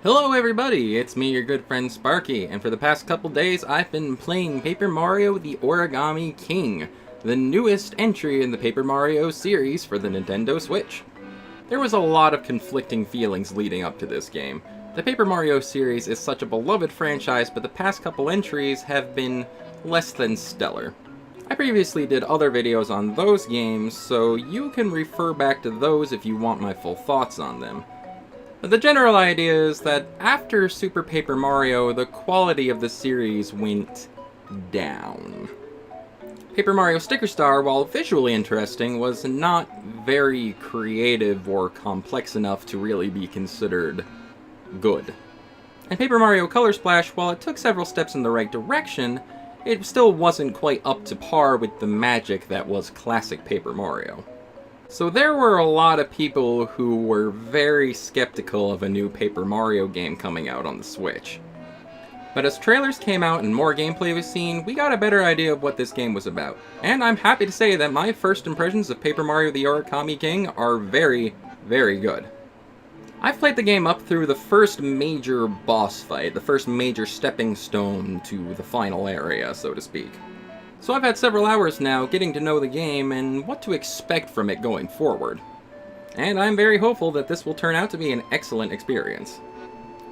Hello everybody, it's me, your good friend Sparky, and for the past couple days I've been playing Paper Mario the Origami King, the newest entry in the Paper Mario series for the Nintendo Switch. There was a lot of conflicting feelings leading up to this game. The Paper Mario series is such a beloved franchise, but the past couple entries have been less than stellar. I previously did other videos on those games, so you can refer back to those if you want my full thoughts on them. But the general idea is that after Super Paper Mario, the quality of the series went down. Paper Mario Sticker Star, while visually interesting, was not very creative or complex enough to really be considered good. And Paper Mario Color Splash, while it took several steps in the right direction, it still wasn't quite up to par with the magic that was classic Paper Mario. So there were a lot of people who were very skeptical of a new Paper Mario game coming out on the Switch. But as trailers came out and more gameplay was seen, we got a better idea of what this game was about. And I'm happy to say that my first impressions of Paper Mario the Origami King are very, very good. I've played the game up through the first major boss fight, the first major stepping stone to the final area, so to speak. So I've had several hours now getting to know the game and what to expect from it going forward. And I'm very hopeful that this will turn out to be an excellent experience.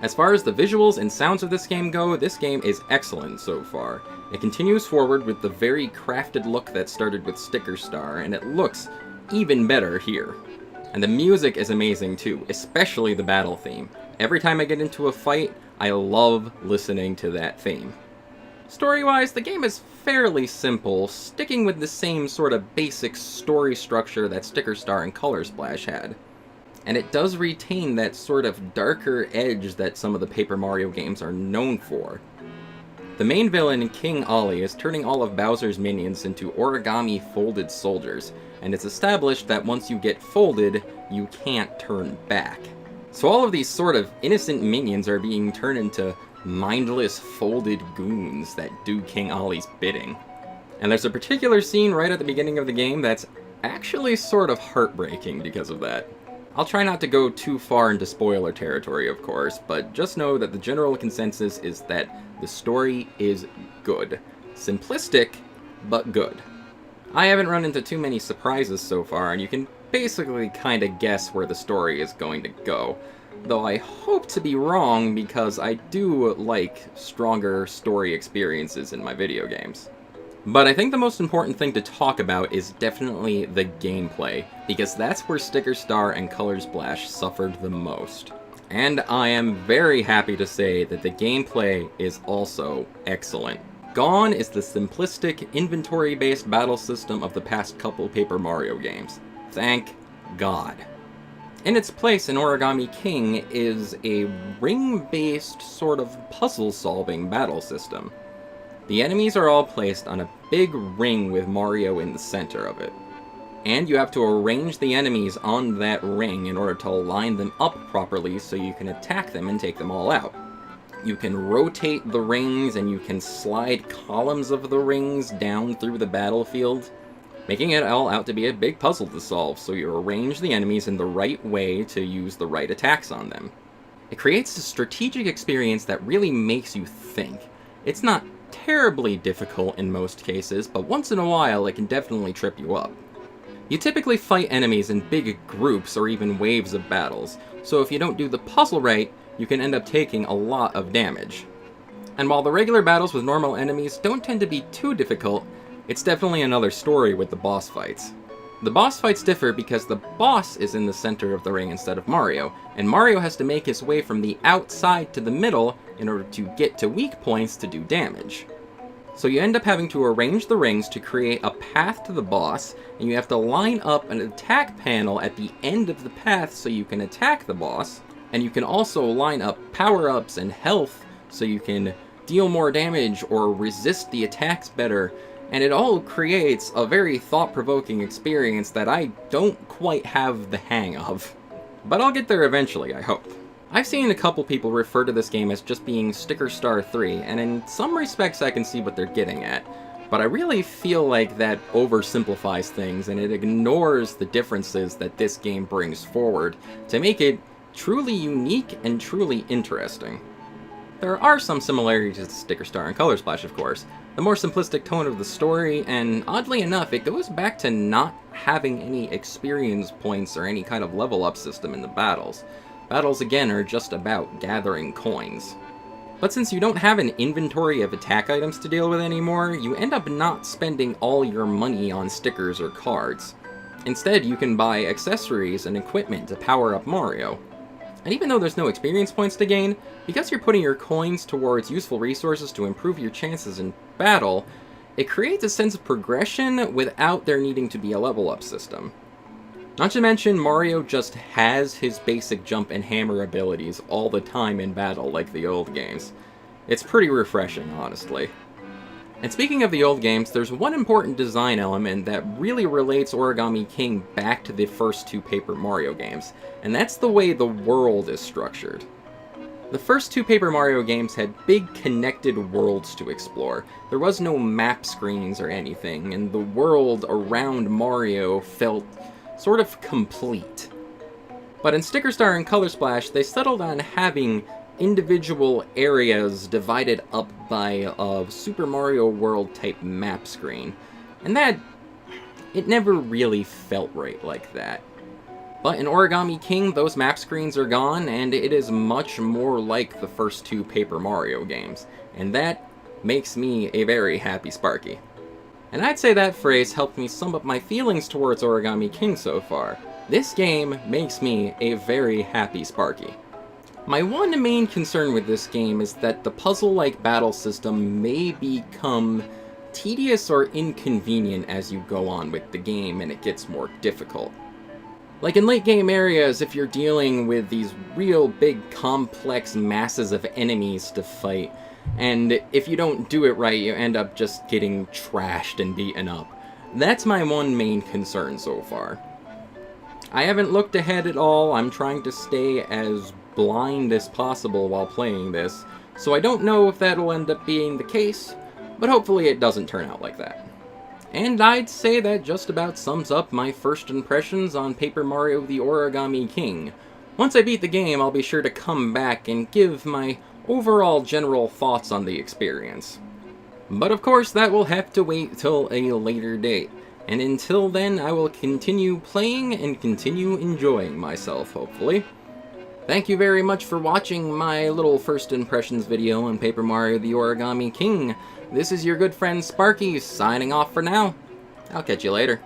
As far as the visuals and sounds of this game go, this game is excellent so far. It continues forward with the very crafted look that started with Sticker Star, and it looks even better here. And the music is amazing too, especially the battle theme. Every time I get into a fight, I love listening to that theme. Story-wise, the game is fairly simple, sticking with the same sort of basic story structure that Sticker Star and Color Splash had. And it does retain that sort of darker edge that some of the Paper Mario games are known for. The main villain, King Ollie, is turning all of Bowser's minions into origami folded soldiers, and it's established that once you get folded, you can't turn back. So all of these sort of innocent minions are being turned into mindless folded goons that do King Ollie's bidding. And there's a particular scene right at the beginning of the game that's actually sort of heartbreaking because of that. I'll try not to go too far into spoiler territory, of course, but just know that the general consensus is that the story is good. Simplistic, but good. I haven't run into too many surprises so far, and you can basically kind of guess where the story is going to go. Though I hope to be wrong because I do like stronger story experiences in my video games. But I think the most important thing to talk about is definitely the gameplay, because that's where Sticker Star and Color Splash suffered the most. And I am very happy to say that the gameplay is also excellent. Gone is the simplistic, inventory-based battle system of the past couple Paper Mario games. Thank God. In its place in Origami King is a ring-based sort of puzzle-solving battle system. The enemies are all placed on a big ring with Mario in the center of it. And you have to arrange the enemies on that ring in order to line them up properly so you can attack them and take them all out. You can rotate the rings and you can slide columns of the rings down through the battlefield, making it all out to be a big puzzle to solve, so you arrange the enemies in the right way to use the right attacks on them. It creates a strategic experience that really makes you think. It's not terribly difficult in most cases, but once in a while it can definitely trip you up. You typically fight enemies in big groups or even waves of battles, so if you don't do the puzzle right, you can end up taking a lot of damage. And while the regular battles with normal enemies don't tend to be too difficult, it's definitely another story with the boss fights. The boss fights differ because the boss is in the center of the ring instead of Mario, and Mario has to make his way from the outside to the middle in order to get to weak points to do damage. So you end up having to arrange the rings to create a path to the boss, and you have to line up an attack panel at the end of the path so you can attack the boss, and you can also line up power-ups and health so you can deal more damage or resist the attacks better. And it all creates a very thought-provoking experience that I don't quite have the hang of. But I'll get there eventually, I hope. I've seen a couple people refer to this game as just being Sticker Star 3, and in some respects I can see what they're getting at. But I really feel like that oversimplifies things, and it ignores the differences that this game brings forward to make it truly unique and truly interesting. There are some similarities to Sticker Star and Color Splash, of course. The more simplistic tone of the story, and oddly enough, it goes back to not having any experience points or any kind of level up system in the battles. Battles, again, are just about gathering coins. But since you don't have an inventory of attack items to deal with anymore, you end up not spending all your money on stickers or cards. Instead, you can buy accessories and equipment to power up Mario. And even though there's no experience points to gain, because you're putting your coins towards useful resources to improve your chances in battle, it creates a sense of progression without there needing to be a level up system. Not to mention, Mario just has his basic jump and hammer abilities all the time in battle like the old games. It's pretty refreshing, honestly. And speaking of the old games, there's one important design element that really relates Origami King back to the first two Paper Mario games, and that's the way the world is structured. The first two Paper Mario games had big connected worlds to explore. There was no map screens or anything, and the world around Mario felt sort of complete. But in Sticker Star and Color Splash, they settled on having individual areas divided up by a Super Mario World type map screen. And it never really felt right like that. But in Origami King, those map screens are gone, and it is much more like the first two Paper Mario games. And that makes me a very happy Sparky. And I'd say that phrase helped me sum up my feelings towards Origami King so far. This game makes me a very happy Sparky. My one main concern with this game is that the puzzle-like battle system may become tedious or inconvenient as you go on with the game and it gets more difficult. Like in late game areas, if you're dealing with these real big complex masses of enemies to fight, and if you don't do it right, you end up just getting trashed and beaten up. That's my one main concern so far. I haven't looked ahead at all. I'm trying to stay as blind as possible while playing this, so I don't know if that'll end up being the case, but hopefully it doesn't turn out like that. And I'd say that just about sums up my first impressions on Paper Mario the Origami King. Once I beat the game, I'll be sure to come back and give my overall general thoughts on the experience. But of course, that will have to wait till a later date. And until then, I will continue playing and continue enjoying myself, hopefully. Thank you very much for watching my little first impressions video on Paper Mario the Origami King. This is your good friend Sparky, signing off for now. I'll catch you later.